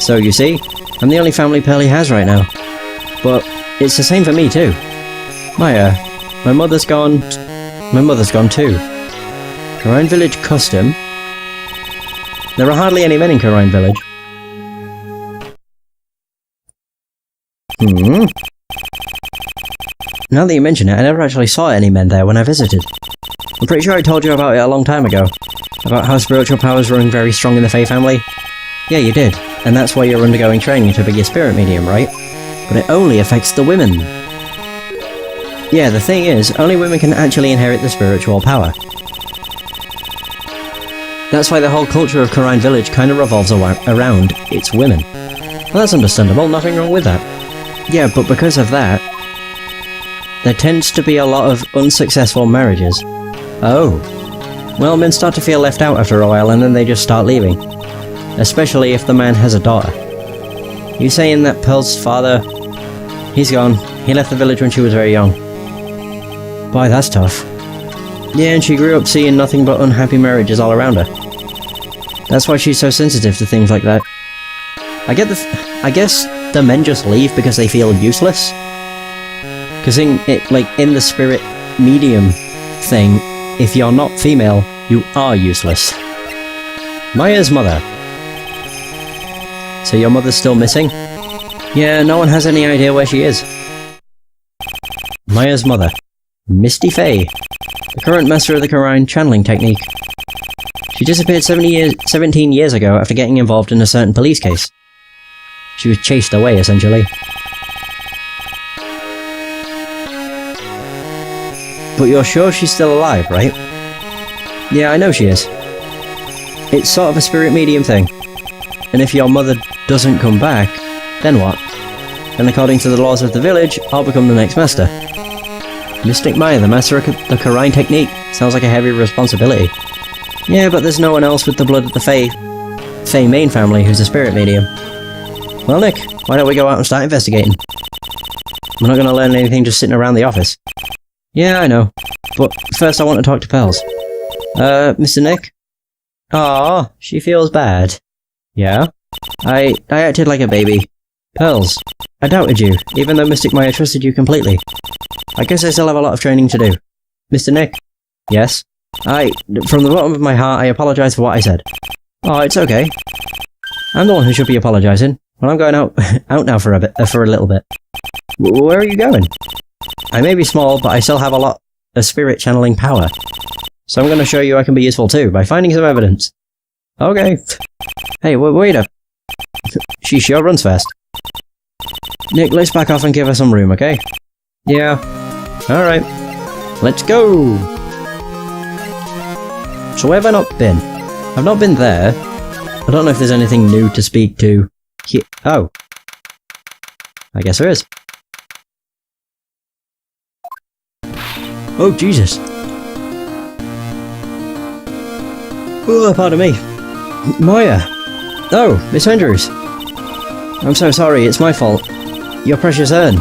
So you see, I'm the only family Pearl he has right now. But it's the same for me too. Maya, my mother's gone too. Karine Village custom? There are hardly any men in Karine Village. Now that you mention it, I never actually saw any men there when I visited. I'm pretty sure I told you about it a long time ago. About how spiritual powers run very strong in the Fae family. Yeah, you did. And that's why you're undergoing training to be a spirit medium, right? But it only affects the women. Yeah, the thing is, only women can actually inherit the spiritual power. That's why the whole culture of Karine Village kind of revolves around its women. Well, that's understandable, nothing wrong with that. Yeah, but because of that, there tends to be a lot of unsuccessful marriages. Oh. Well, men start to feel left out after a while and then they just start leaving. Especially if the man has a daughter. You saying that Pearl's father... He's gone. He left the village when she was very young. Boy, that's tough. Yeah, and she grew up seeing nothing but unhappy marriages all around her. That's why she's so sensitive to things like that. I guess the men just leave because they feel useless. Because in the spirit medium thing, if you're not female, you are useless. Maya's mother. So your mother's still missing? Yeah, no one has any idea where she is. Maya's mother. Misty Fae. The current master of the Karine channeling technique. She disappeared 17 years ago after getting involved in a certain police case. She was chased away, essentially. But you're sure she's still alive, right? Yeah, I know she is. It's sort of a spirit medium thing. And if your mother doesn't come back, then what? Then according to the laws of the village, I'll become the next master. Mystic Maya, the master of the Karine technique. Sounds like a heavy responsibility. Yeah, but there's no one else with the blood of the Fae main family who's a spirit medium. Well, Nick, why don't we go out and start investigating? We're not going to learn anything just sitting around the office. Yeah, I know. But first I want to talk to Pearls. Mr. Nick? Aww, she feels bad. Yeah? I acted like a baby. Pearls, I doubted you, even though Mystic Maya trusted you completely. I guess I still have a lot of training to do. Mr. Nick? Yes? From the bottom of my heart, I apologise for what I said. Oh, it's okay. I'm the one who should be apologising. Well, I'm going out now for a little bit. Where are you going? I may be small, but I still have a lot of spirit channeling power. So I'm going to show you I can be useful too, by finding some evidence. Okay. Hey, wait up. She sure runs fast. Nick, let's back off and give her some room, okay? Yeah. Alright. Let's go! So where have I not been? I've not been there. I don't know if there's anything new to speak to here. Oh. I guess there is. Oh, Jesus. Oh, pardon me. Maya. Oh, Miss Andrews. I'm so sorry, it's my fault. Your precious urn.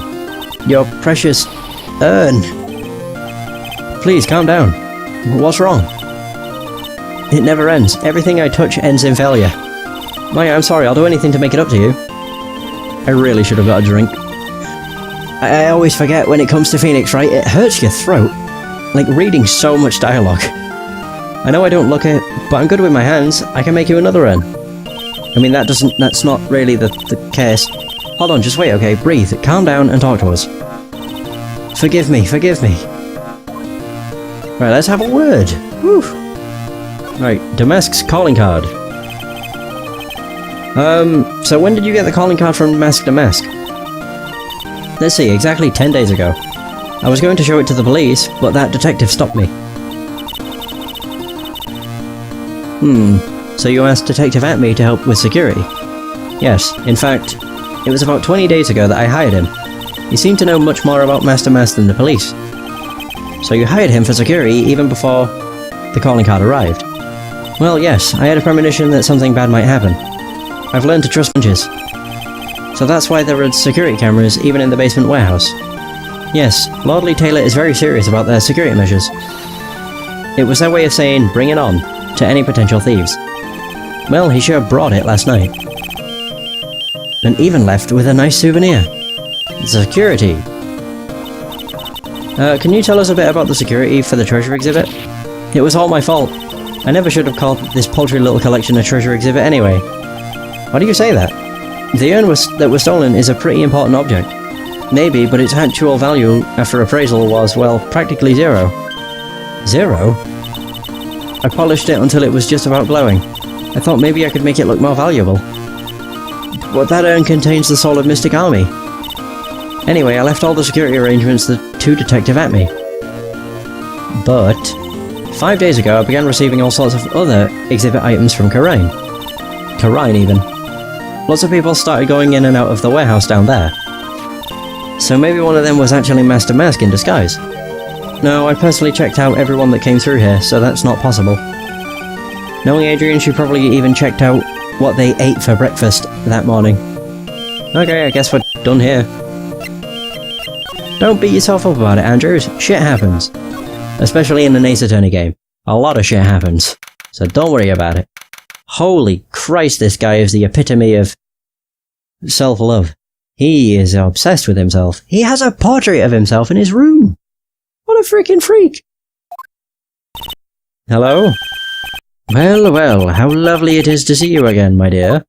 Your precious urn. Please, calm down. What's wrong? It never ends. Everything I touch ends in failure. Maya, I'm sorry, I'll do anything to make it up to you. I really should have got a drink. I always forget when it comes to Phoenix Wright, it hurts your throat. Like reading so much dialogue. I know I don't look it, but I'm good with my hands. I can make you another urn. I mean, that's not really the case. Hold on, just wait, okay? Breathe, calm down, and talk to us. Forgive me. Right, let's have a word. Whew. Right, Damask's calling card. So when did you get the calling card from Mask Damask? Let's see, exactly 10 days ago. I was going to show it to the police, but that detective stopped me. So you asked Detective Atme to help with security? Yes, in fact, it was about 20 days ago that I hired him. He seemed to know much more about Master Mask than the police. So you hired him for security even before the calling card arrived? Well, yes, I had a premonition that something bad might happen. I've learned to trust hunches. So that's why there are security cameras even in the basement warehouse. Yes, Lord Lee Taylor is very serious about their security measures. It was their way of saying, bring it on, to any potential thieves. Well, he sure brought it last night. and even left with a nice souvenir. Security. Can you tell us a bit about the security for the treasure exhibit? It was all my fault. I never should have called this paltry little collection a treasure exhibit anyway. Why do you say that? The urn that was stolen is a pretty important object. Maybe, but its actual value after appraisal was, well, practically zero. Zero? I polished it until it was just about glowing. I thought maybe I could make it look more valuable. But that urn contains the soul of Mystic Army. Anyway, I left all the security arrangements to Detective at me. But 5 days ago, I began receiving all sorts of other exhibit items from Karine. Karine, even. Lots of people started going in and out of the warehouse down there. So maybe one of them was actually Master Mask in disguise. No, I personally checked out everyone that came through here, so that's not possible. Knowing Adrian, she probably even checked out what they ate for breakfast that morning. Okay, I guess we're done here. Don't beat yourself up about it, Andrews. Shit happens. Especially in an Ace Attorney game. A lot of shit happens. So don't worry about it. Holy Christ, this guy is the epitome of self-love. He is obsessed with himself. He has a portrait of himself in his room. What a freaking freak. Hello? Well, well, how lovely it is to see you again, my dear.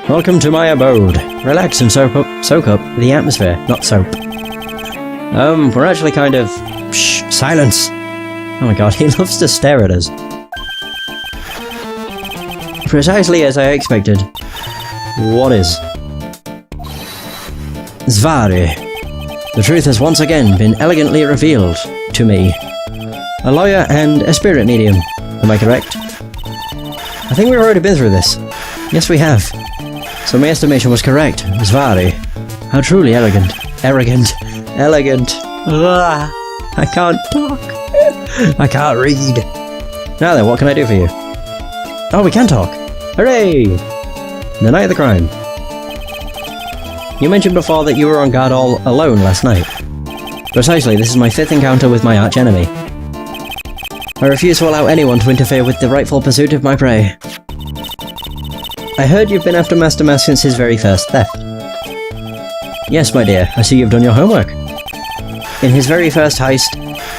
Welcome to my abode. Relax and soak up the atmosphere, not soap. We're actually kind of... Shh, silence! Oh my god, he loves to stare at us. Precisely as I expected. What is? Zvari. The truth has once again been elegantly revealed to me. A lawyer and a spirit medium. Am I correct? I think we've already been through this. Yes, we have. So my estimation was correct. Zvari. How truly elegant. Elegant. Ugh, I can't talk. I can't read. Now then, what can I do for you? Oh, we can talk. Hooray! The night of the crime. You mentioned before that you were on guard all alone last night. Precisely, this is my 5th encounter with my arch-enemy. I refuse to allow anyone to interfere with the rightful pursuit of my prey. I heard you've been after Master Mask since his very first theft. Yes, my dear, I see you've done your homework. In his very first heist,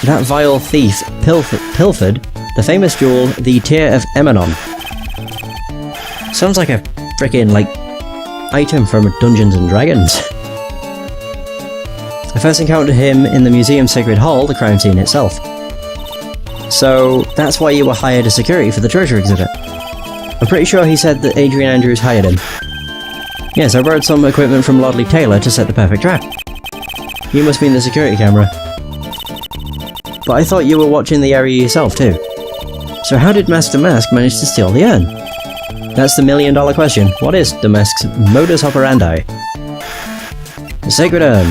that vile thief pilfered the famous jewel, the Tear of Emanon. Sounds like a frickin', item from Dungeons and Dragons. I first encountered him in the museum's Sacred Hall, the crime scene itself. So, that's why you were hired as security for the treasure exhibit. I'm pretty sure he said that Adrian Andrews hired him. Yes, I borrowed some equipment from Lordly Taylor to set the perfect trap. You must mean the security camera. But I thought you were watching the area yourself too. So how did Master Mask manage to steal the urn? That's the million-dollar question. What is the Mask's modus operandi? The Sacred Urn.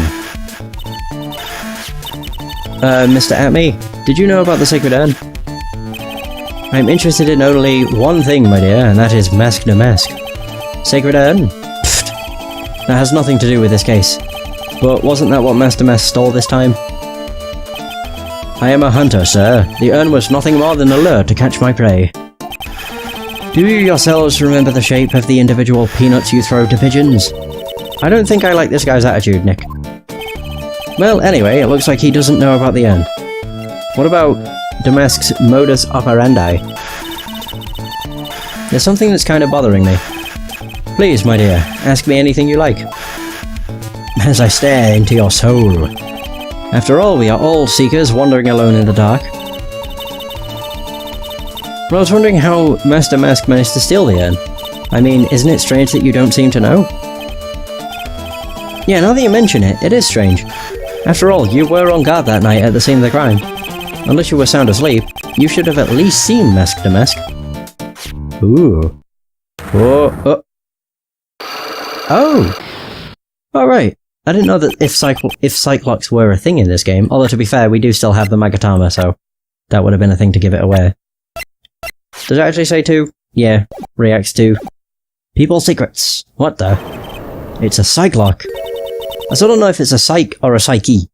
Mr. Atme, did you know about the Sacred Urn? I'm interested in only one thing, my dear, and that is Mask no Mask. Sacred Urn? Pfft. That has nothing to do with this case. But wasn't that what Master Mask stole this time? I am a hunter, sir. The urn was nothing more than a lure to catch my prey. Do you yourselves remember the shape of the individual peanuts you throw to pigeons? I don't think I like this guy's attitude, Nick. Well, anyway, it looks like he doesn't know about the urn. What about Damask's modus operandi? There's something that's kind of bothering me. Please, my dear, ask me anything you like. As I stare into your soul. After all, we are all seekers wandering alone in the dark. Well, I was wondering how Master Mask managed to steal the urn. I mean, isn't it strange that you don't seem to know? Yeah, now that you mention it, it is strange. After all, you were on guard that night at the scene of the crime. Unless you were sound asleep, you should have at least seen Mask to Mask. Ooh. Oh. Oh! Alright. I didn't know that if Cyclops were a thing in this game, although to be fair, we do still have the Magatama, so that would have been a thing to give it away. Does it actually say 2? Yeah, reacts to People's Secrets. What the? It's a Cyclock. I still don't know if it's a Psych or a Psyche.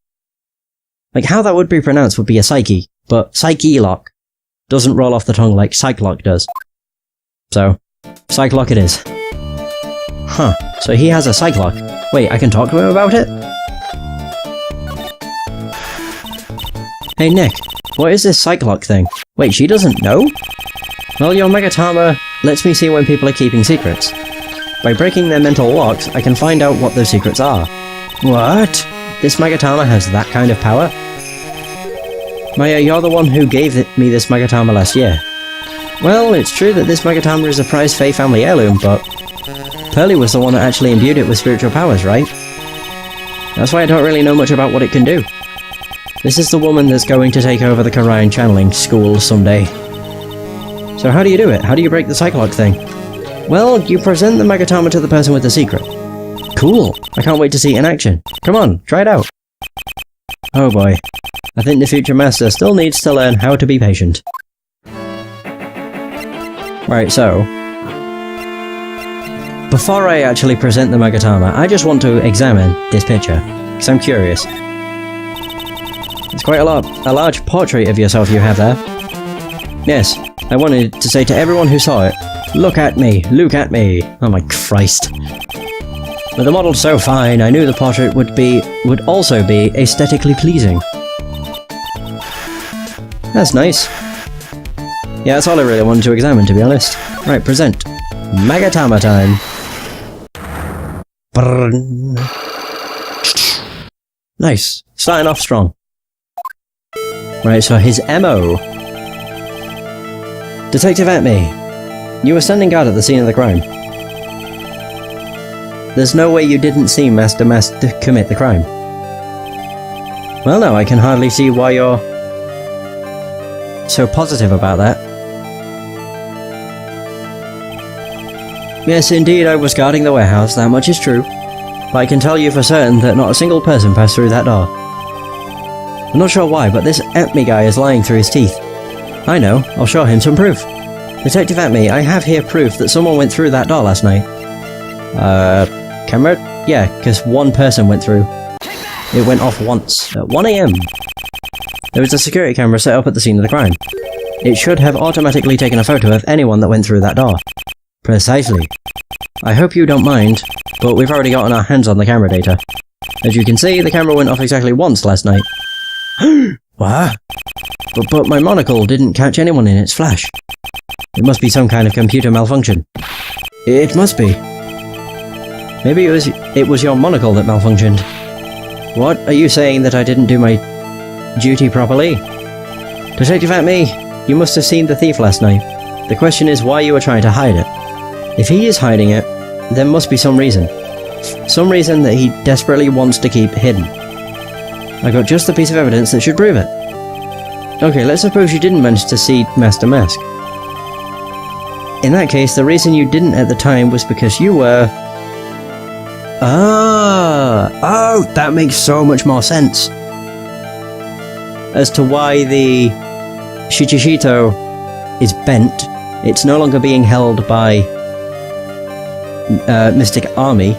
Like, how that would be pronounced would be a Psyche, but Psyche-lock doesn't roll off the tongue like Cyclock does. So, Cyclock it is. Huh, so he has a psych lock. Wait, I can talk to him about it? Hey Nick, what is this psych lock thing? Wait, she doesn't know? Well, your Megatama lets me see when people are keeping secrets. By breaking their mental locks, I can find out what those secrets are. What? This Megatama has that kind of power? Maya, you're the one who gave me this Megatama last year. Well, it's true that this Megatama is a prized Fae family heirloom, but Pearly was the one that actually imbued it with spiritual powers, right? That's why I don't really know much about what it can do. This is the woman that's going to take over the Karayan channeling school someday. So how do you do it? How do you break the psych lock thing? Well, you present the Megatama to the person with the secret. Cool! I can't wait to see it in action. Come on, try it out. Oh boy. I think the future master still needs to learn how to be patient. Right, so before I actually present the Megatama, I just want to examine this picture, because I'm curious. It's quite a large portrait of yourself you have there. Yes, I wanted to say to everyone who saw it, look at me, look at me. Oh my Christ. With the model so fine, I knew the portrait would also be aesthetically pleasing. That's nice. Yeah, that's all I really wanted to examine, to be honest. Right, present. Megatama time. Brrrn. Nice. Starting off strong. Right, so his MO. Detective Atme, you were standing guard at the scene of the crime. There's no way you didn't see Master commit the crime. Well, no, I can hardly see why you're so positive about that. Yes, indeed, I was guarding the warehouse, that much is true. But I can tell you for certain that not a single person passed through that door. I'm not sure why, but this Atme guy is lying through his teeth. I know, I'll show him some proof. Detective Atme, I have here proof that someone went through that door last night. Camera? Yeah, because one person went through. It went off once, at 1 AM. There was a security camera set up at the scene of the crime. It should have automatically taken a photo of anyone that went through that door. Precisely. I hope you don't mind, but we've already gotten our hands on the camera data. As you can see, the camera went off exactly once last night. What? But my monocle didn't catch anyone in its flash. It must be some kind of computer malfunction. It must be. Maybe it was your monocle that malfunctioned. What? Are you saying that I didn't do my duty properly? Detective Atme, you must have seen the thief last night. The question is why you were trying to hide it. If he is hiding it, there must be some reason. Some reason that he desperately wants to keep hidden. I got just the piece of evidence that should prove it. Okay, let's suppose you didn't manage to see Master Mask. In that case, the reason you didn't at the time was because you were... Oh, that makes so much more sense. As to why the Shichishito is bent, it's no longer being held by Mystic Army,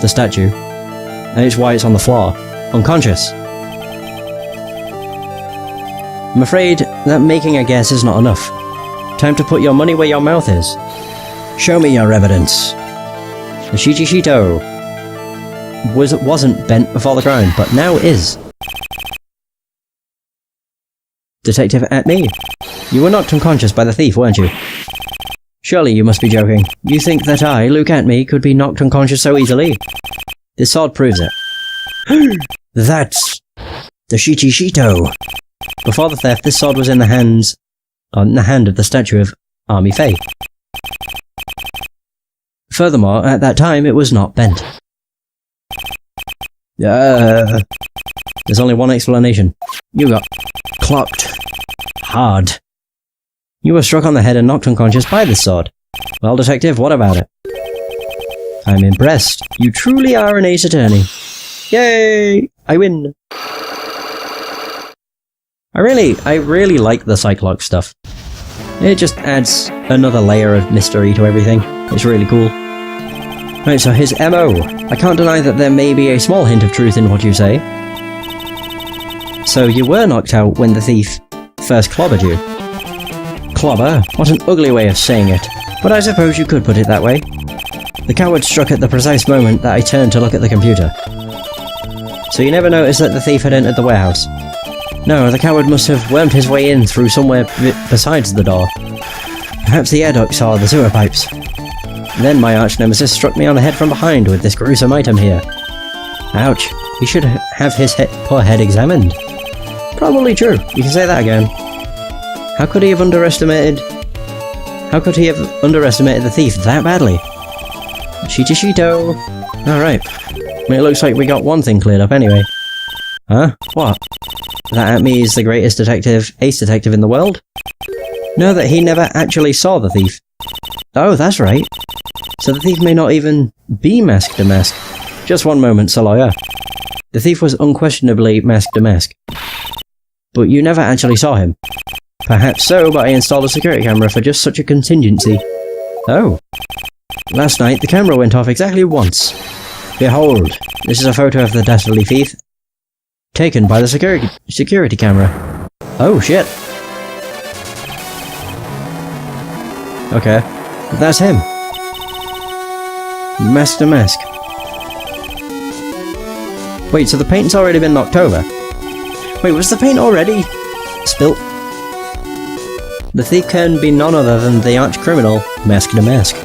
the statue, and it's why it's on the floor, unconscious. I'm afraid that making a guess is not enough. Time to put your money where your mouth is. Show me your evidence. The Shichishito wasn't bent before the crime, but now is. Detective Atme, you were knocked unconscious by the thief, weren't you? Surely you must be joking. You think that I, Luke Atme, could be knocked unconscious so easily? This sword proves it. That's the Shichishito. Before the theft, this sword was in the hand of the statue of Army Fae. Furthermore, at that time, it was not bent. There's only one explanation. You got clocked. Hard. You were struck on the head and knocked unconscious by this sword. Well, Detective, what about it? I'm impressed. You truly are an ace attorney. Yay! I win. I really like the Cyclock stuff. It just adds another layer of mystery to everything. It's really cool. Right, so his MO. I can't deny that there may be a small hint of truth in what you say. So you were knocked out when the thief first clobbered you. Clobber? What an ugly way of saying it. But I suppose you could put it that way. The coward struck at the precise moment that I turned to look at the computer. So you never noticed that the thief had entered the warehouse? No, the coward must have wormed his way in through somewhere besides the door. Perhaps the air ducts or the sewer pipes. Then my arch-nemesis struck me on the head from behind with this gruesome item here. Ouch. He should have his poor head examined. Probably true. You can say that again. How could he have underestimated the thief that badly? Cheeto. Alright. It looks like we got one thing cleared up anyway. Huh? What? That Atme is the greatest ace detective in the world? No, that he never actually saw the thief. Oh, that's right. So the thief may not even be masked to mask. Just one moment, Sir Lawyer. The thief was unquestionably masked to mask. But you never actually saw him. Perhaps so, but I installed a security camera for just such a contingency. Oh. Last night, the camera went off exactly once. Behold, this is a photo of the dastardly thief, taken by the security camera. Oh, shit. Okay, that's him. Mask to mask. Wait, so the paint's already been knocked over? Wait, was the paint already spilt? The thief can be none other than the arch-criminal, Mask to Mask.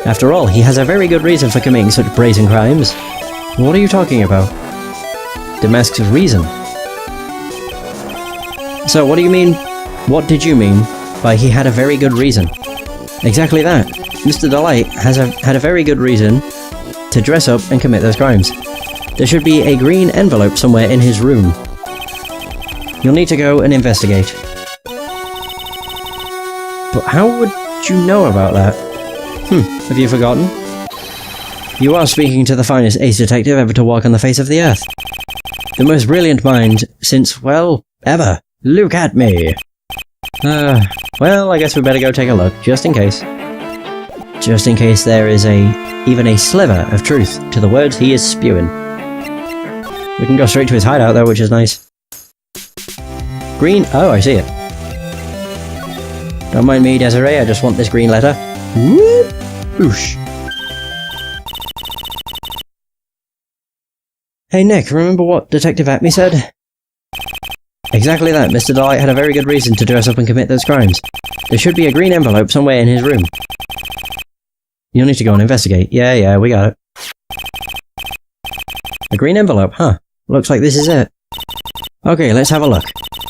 After all, he has a very good reason for committing such brazen crimes. What are you talking about? The Mask's reason. So, what do you mean? What did you mean by he had a very good reason? Exactly that. Mr. Delight had a very good reason to dress up and commit those crimes. There should be a green envelope somewhere in his room. You'll need to go and investigate. But how would you know about that? Have you forgotten? You are speaking to the finest ace detective ever to walk on the face of the earth. The most brilliant mind since, well, ever. Look at me! Well, I guess we better go take a look, just in case. Just in case there is even a sliver of truth to the words he is spewing. We can go straight to his hideout though, which is nice. Green? Oh, I see it. Don't mind me, Desiree, I just want this green letter. Whoop! Oosh. Hey Nick, remember what Detective Atme said? Exactly that, Mr. Delight had a very good reason to dress up and commit those crimes. There should be a green envelope somewhere in his room. You'll need to go and investigate. Yeah, we got it. A green envelope, huh? Looks like this is it. Okay, let's have a look.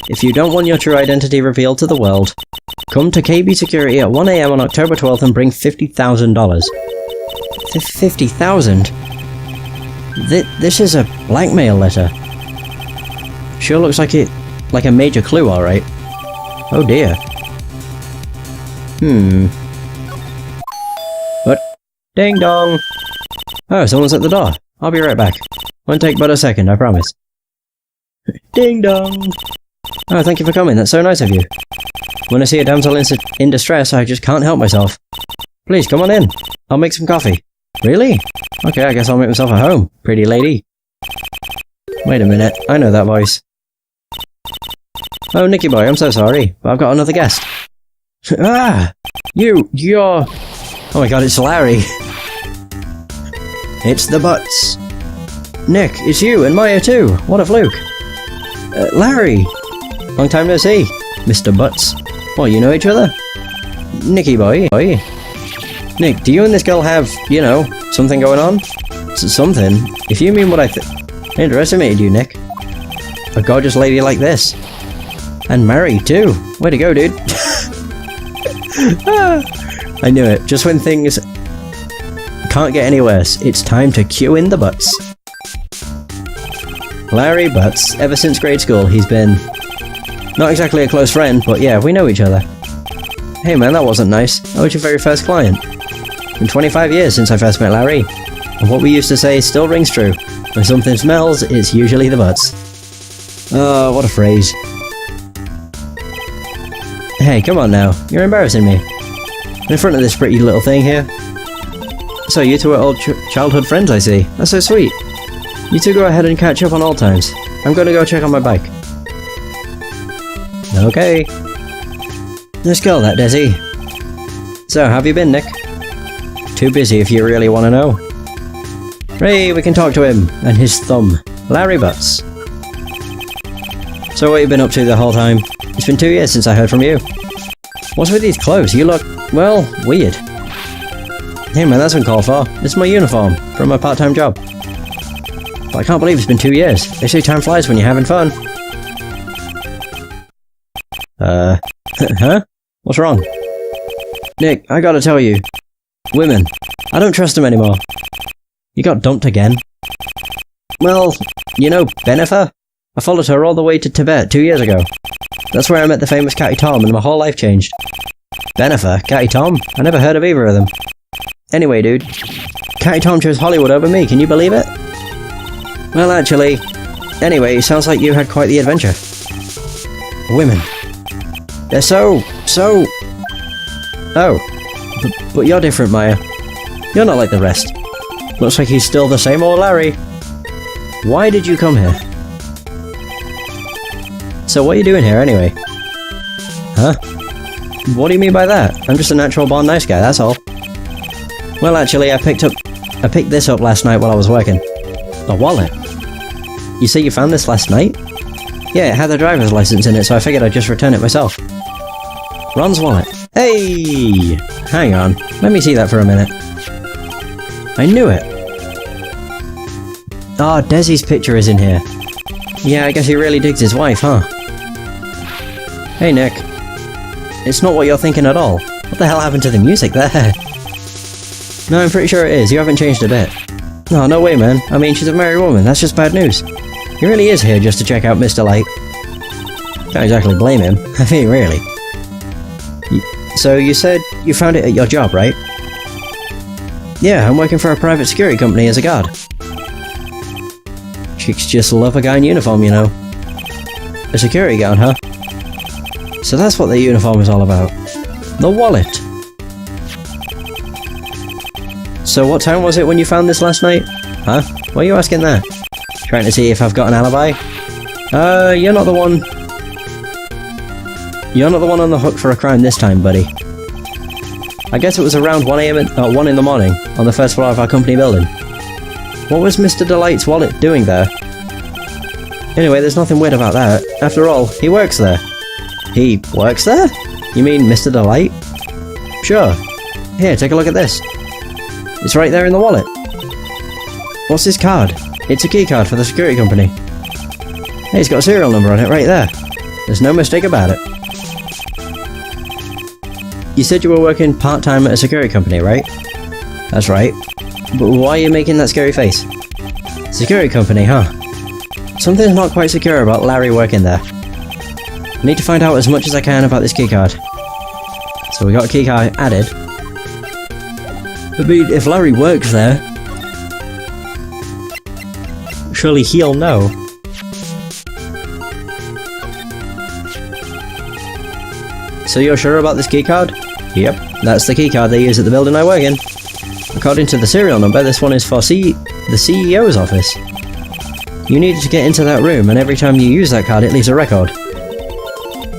If you don't want your true identity revealed to the world, come to KB Security at 1 AM on October 12th and bring $50,000. 50,000? This is a blackmail letter. Sure looks like a major clue, alright. Oh dear. What? Ding dong! Oh, someone's at the door. I'll be right back. Won't take but a second, I promise. Ding dong! Oh, thank you for coming, that's so nice of you. When I see a damsel in distress, I just can't help myself. Please, come on in. I'll make some coffee. Really? Okay, I guess I'll make myself at home, pretty lady. Wait a minute, I know that voice. Oh, Nicky boy, I'm so sorry, but I've got another guest. Ah! You're... Oh my god, it's Larry. It's the Butts. Nick, it's you, and Maya too. What a fluke. Larry! Long time no see, Mr. Butts. What, you know each other? Nicky boy. Nick, do you and this girl have, you know, something going on? Something? If you mean what I underestimated you, Nick. A gorgeous lady like this. And married, too. Way to go, dude. I knew it. Just when things can't get any worse, it's time to cue in the Butts. Larry Butts. Ever since grade school, he's been... not exactly a close friend, but yeah, we know each other. Hey man, that wasn't nice. I was your very first client. Been 25 years since I first met Larry. And what we used to say still rings true. When something smells, it's usually the Butts. Oh, what a phrase. Hey, come on now. You're embarrassing me. In front of this pretty little thing here. So you two are old childhood friends, I see. That's so sweet. You two go ahead and catch up on old times. I'm gonna go check on my bike. Okay. Nice girl, that Desi. So, how have you been, Nick? Too busy if you really want to know. Hey, we can talk to him and his thumb. Larry Butts. So what you been up to the whole time? It's been 2 years since I heard from you. What's with these clothes? You look, well, weird. Hey man, that's uncalled for. This is my uniform from my part-time job. But I can't believe it's been 2 years. They say time flies when you're having fun. Huh? What's wrong? Nick, I gotta tell you. Women. I don't trust them anymore. You got dumped again? Well, you know Benifer? I followed her all the way to Tibet 2 years ago. That's where I met the famous Catty Tom and my whole life changed. Benifer? Catty Tom? I never heard of either of them. Anyway, dude. Catty Tom chose Hollywood over me, can you believe it? Well, actually... Anyway, sounds like you had quite the adventure. Women. They're so... Oh. But you're different, Maya. You're not like the rest. Looks like he's still the same old Larry. Why did you come here? So what are you doing here, anyway? Huh? What do you mean by that? I'm just a natural-born nice guy, that's all. Well, actually, I picked this up last night while I was working. A wallet? You say you found this last night? Yeah, it had the driver's license in it, so I figured I'd just return it myself. Ron's wallet. Hey! Hang on, let me see that for a minute. I knew it! Ah, Desi's picture is in here. Yeah, I guess he really digs his wife, huh? Hey, Nick. It's not what you're thinking at all. What the hell happened to the music there? No, I'm pretty sure it is. You haven't changed a bit. No, no way, man. I mean, she's a married woman. That's just bad news. He really is here just to check out Mr. Light. Can't exactly blame him. I mean, really. So, you said you found it at your job, right? Yeah, I'm working for a private security company as a guard. Chicks just love a guy in uniform, you know. A security guard, huh? So that's what the uniform is all about. The wallet. So what time was it when you found this last night? Huh? Why are you asking that? Trying to see if I've got an alibi? You're not the one... You're not the one on the hook for a crime this time, buddy. I guess it was around 1 in the morning, on the first floor of our company building. What was Mr. Delight's wallet doing there? Anyway, there's nothing weird about that. After all, he works there. He works there? You mean Mr. Delight? Sure. Here, take a look at this. It's right there in the wallet. What's this card? It's a key card for the security company. Hey, it's got a serial number on it right there. There's no mistake about it. You said you were working part-time at a security company, right? That's right. But why are you making that scary face? Security company, huh? Something's not quite secure about Larry working there. I need to find out as much as I can about this keycard. So we got a keycard added. I mean, if Larry works there... surely he'll know. So you're sure about this keycard? Yep, that's the keycard they use at the building I work in. According to the serial number, this one is for the CEO's office. You needed to get into that room, and every time you use that card, it leaves a record.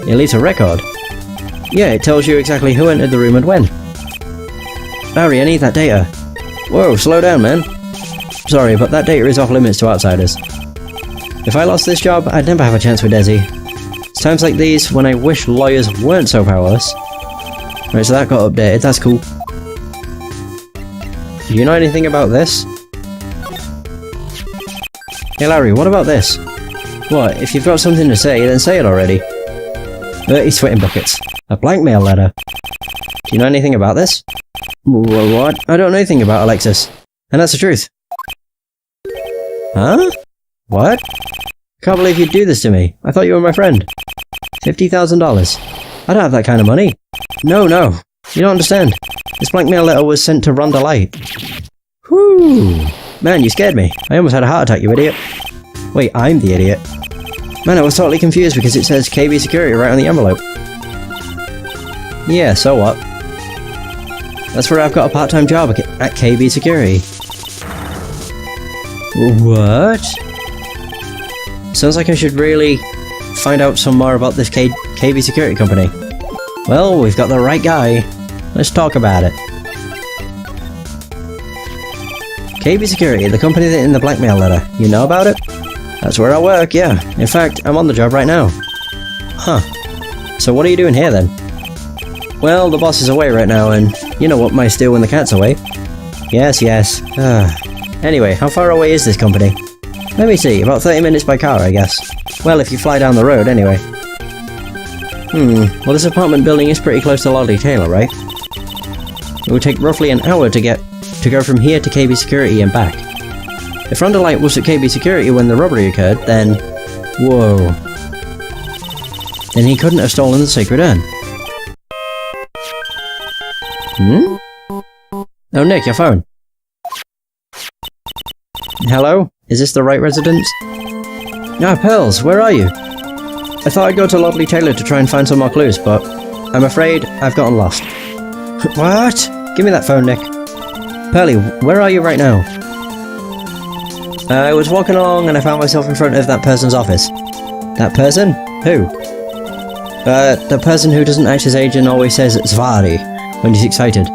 It leaves a record? Yeah, it tells you exactly who entered the room and when. Barry, I need that data. Whoa, slow down, man. Sorry, but that data is off limits to outsiders. If I lost this job, I'd never have a chance with Desi. It's times like these when I wish lawyers weren't so powerless. Right, so that got updated, that's cool. Do you know anything about this? Hey Larry, what about this? What, if you've got something to say, then say it already. 30 sweating buckets. A blackmail letter. Do you know anything about this? What? I don't know anything about Alexis. And that's the truth. Huh? What? Can't believe you'd do this to me. I thought you were my friend. $50,000. I don't have that kind of money. No. You don't understand. This blackmail letter was sent to Ron Delight. Whew. Man, you scared me. I almost had a heart attack, you idiot. Wait, I'm the idiot. Man, I was totally confused because it says KB Security right on the envelope. Yeah, so what? That's where I've got a part-time job at KB Security. What? Sounds like I should really find out some more about this KB Security company. Well, we've got the right guy. Let's talk about it. KB Security, the company that in the blackmail letter. You know about it? That's where I work, yeah. In fact, I'm on the job right now. Huh. So what are you doing here then? Well, the boss is away right now, and you know what mice do when the cat's away. Yes. Anyway, how far away is this company? Let me see, about 30 minutes by car, I guess. Well, if you fly down the road, anyway. Well, this apartment building is pretty close to Lolly Taylor, right? It would take roughly an hour to go from here to KB Security and back. If Rondelite was at KB Security when the robbery occurred, then... Whoa. Then he couldn't have stolen the sacred urn. Oh, Nick, your phone. Hello? Is this the right residence? Ah, Pearls, where are you? I thought I'd go to Lolly Taylor to try and find some more clues, but I'm afraid I've gotten lost. What? Give me that phone, Nick. Pearly, where are you right now? I was walking along and I found myself in front of that person's office. That person? Who? The person who doesn't act his age and always says Zvari when he's excited.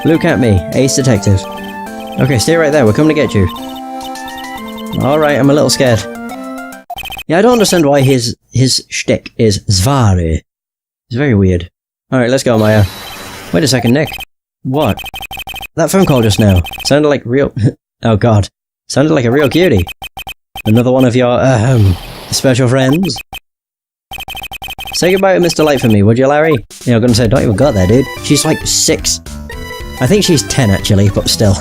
Look at me, Ace Detective. Okay, stay right there, we're coming to get you. Alright, I'm a little scared. Yeah, I don't understand why his shtick is Zvari. It's very weird. Alright, let's go, Maya. Wait a second, Nick. What? That phone call just now. Sounded like real... Oh god. Sounded like a real cutie. Another one of your, special friends? Say goodbye to Mr. Light for me, would you, Larry? Yeah, I'm gonna say, don't even got there, dude. She's like 6. I think she's 10, actually, but still.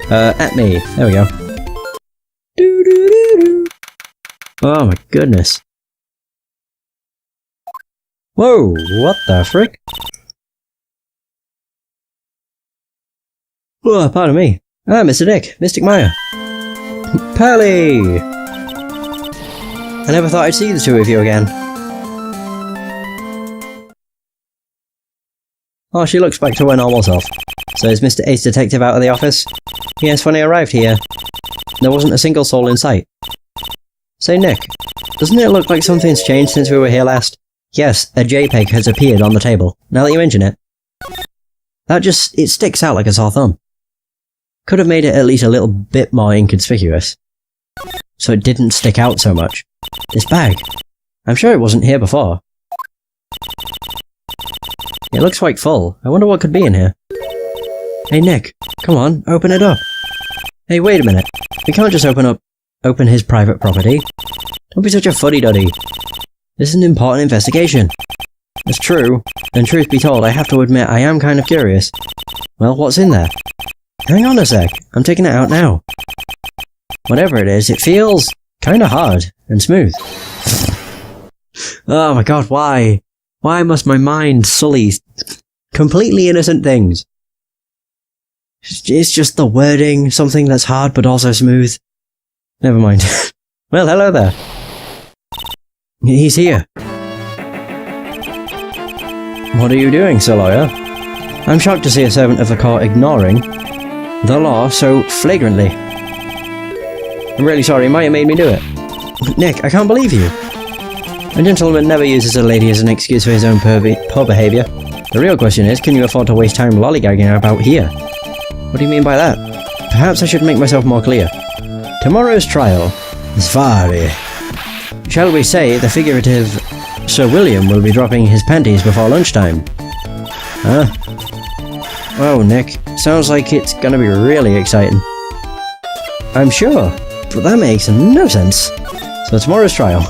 At me. There we go. Oh my goodness. Whoa, what the frick? Oh, pardon me. Ah, Mr. Dick, Mystic Maya. Pearly! I never thought I'd see the two of you again. Oh, she looks back to her normal self. So is Mr. Ace Detective out of the office? Yes, when I arrived here, there wasn't a single soul in sight. Say, Nick, doesn't it look like something's changed since we were here last? Yes, a JPEG has appeared on the table, now that you mention it. It sticks out like a sore thumb. Could have made it at least a little bit more inconspicuous. So it didn't stick out so much. This bag. I'm sure it wasn't here before. It looks quite full. I wonder what could be in here. Hey Nick, come on, open it up. Hey, wait a minute. We can't just open his private property. Don't be such a fuddy-duddy. This is an important investigation. It's true, and truth be told, I have to admit I am kind of curious. Well, what's in there? Hang on a sec, I'm taking it out now. Whatever it is, it feels kinda hard and smooth. Oh my god, why? Why must my mind sully completely innocent things? It's just the wording, something that's hard but also smooth. Never mind. Well, hello there. He's here. What are you doing, Sir Lawyer? I'm shocked to see a servant of the court ignoring the law so flagrantly. I'm really sorry, Maya made me do it. Nick, I can't believe you. A gentleman never uses a lady as an excuse for his own poor behaviour. The real question is, can you afford to waste time lollygagging about here? What do you mean by that? Perhaps I should make myself more clear. Tomorrow's trial is Zvari. Shall we say the figurative Sir William will be dropping his panties before lunchtime? Huh? Oh, Nick. Sounds like it's gonna be really exciting. I'm sure, but that makes no sense. So tomorrow's trial.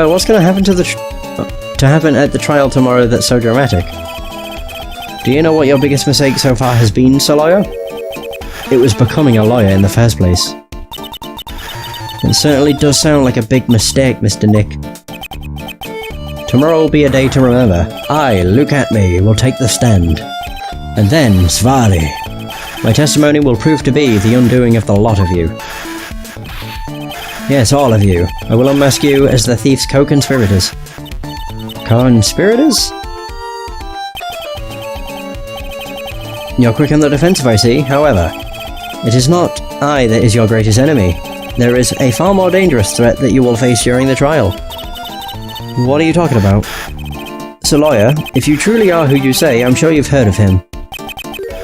What's gonna happen happen at the trial tomorrow that's so dramatic? Do you know what your biggest mistake so far has been, Sir Lawyer? It was becoming a lawyer in the first place. It certainly does sound like a big mistake, Mr. Nick. Tomorrow will be a day to remember. I, look at me, will take the stand. And then, Zvari. My testimony will prove to be the undoing of the lot of you. Yes, all of you. I will unmask you as the thief's co-conspirators. Conspirators? You're quick on the defensive, I see. However, it is not I that is your greatest enemy. There is a far more dangerous threat that you will face during the trial. What are you talking about? Sir Lawyer, if you truly are who you say, I'm sure you've heard of him.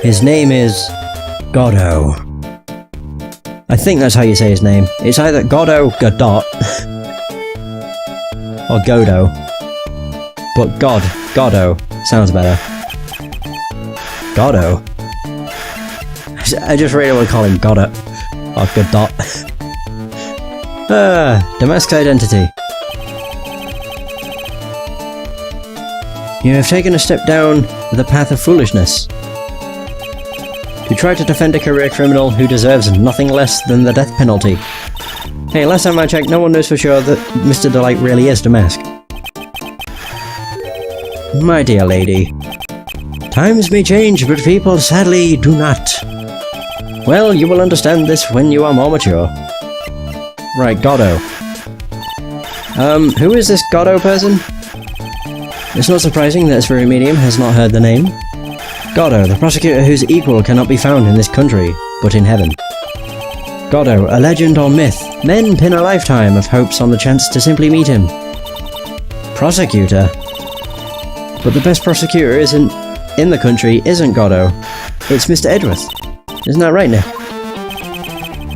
His name is Godot. I think that's how you say his name. It's either Godot, Godot, or Godot. But Godot sounds better. Godot? I just really want to call him Godot. Or Godot. Damask's identity. You have taken a step down the path of foolishness. To try to defend a career criminal who deserves nothing less than the death penalty. Hey, last time I checked, no one knows for sure that Mr. Delight really is Damask. My dear lady, times may change, but people sadly do not. Well, you will understand this when you are more mature. Right, Godot. Who is this Godot person? It's not surprising that a spirit medium has not heard the name. Godot, the prosecutor whose equal cannot be found in this country, but in heaven. Godot, a legend or myth. Men pin a lifetime of hopes on the chance to simply meet him. Prosecutor? But the best prosecutor in the country isn't Godot. It's Mr. Edgeworth. Isn't that right, Nick?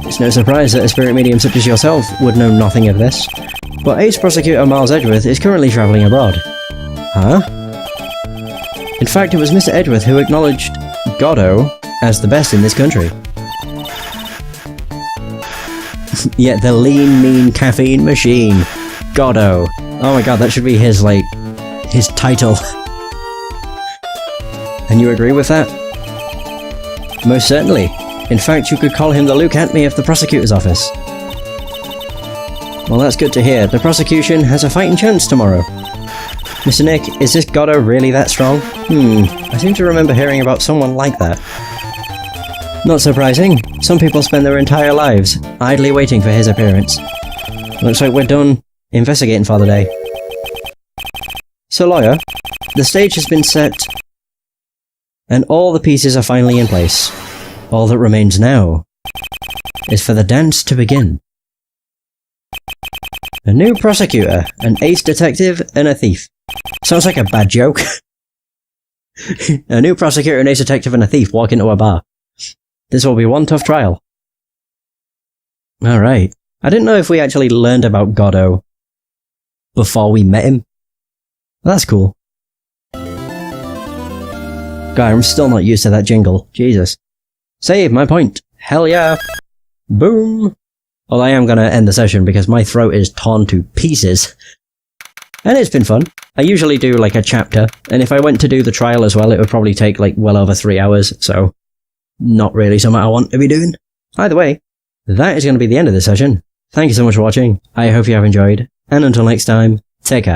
It's no surprise that a spirit medium such as yourself would know nothing of this. But Ace Prosecutor Miles Edgeworth is currently travelling abroad. Huh? In fact, it was Mr. Edgeworth who acknowledged Godot as the best in this country. Yet the lean, mean caffeine machine. Godot. Oh my god, that should be his title. And you agree with that? Most certainly. In fact, you could call him the Luke Atme of the prosecutor's office. Well, that's good to hear. The prosecution has a fighting chance tomorrow. Mr. Nick, is this Godot really that strong? I seem to remember hearing about someone like that. Not surprising. Some people spend their entire lives idly waiting for his appearance. Looks like we're done investigating for the day. So, lawyer, the stage has been set, and all the pieces are finally in place. All that remains now is for the dance to begin. A new prosecutor, an ace detective, and a thief. Sounds like a bad joke. A new prosecutor, an ace detective, and a thief walk into a bar. This will be one tough trial. Alright. I didn't know if we actually learned about Godot before we met him. That's cool. God, I'm still not used to that jingle. Jesus. Save my point. Hell yeah. Boom. Well, I am gonna end the session because my throat is torn to pieces. And it's been fun. I usually do like a chapter, and if I went to do the trial as well, it would probably take like well over 3 hours, so not really something I want to be doing. Either way, that is going to be the end of this session. Thank you so much for watching. I hope you have enjoyed, and until next time, take care.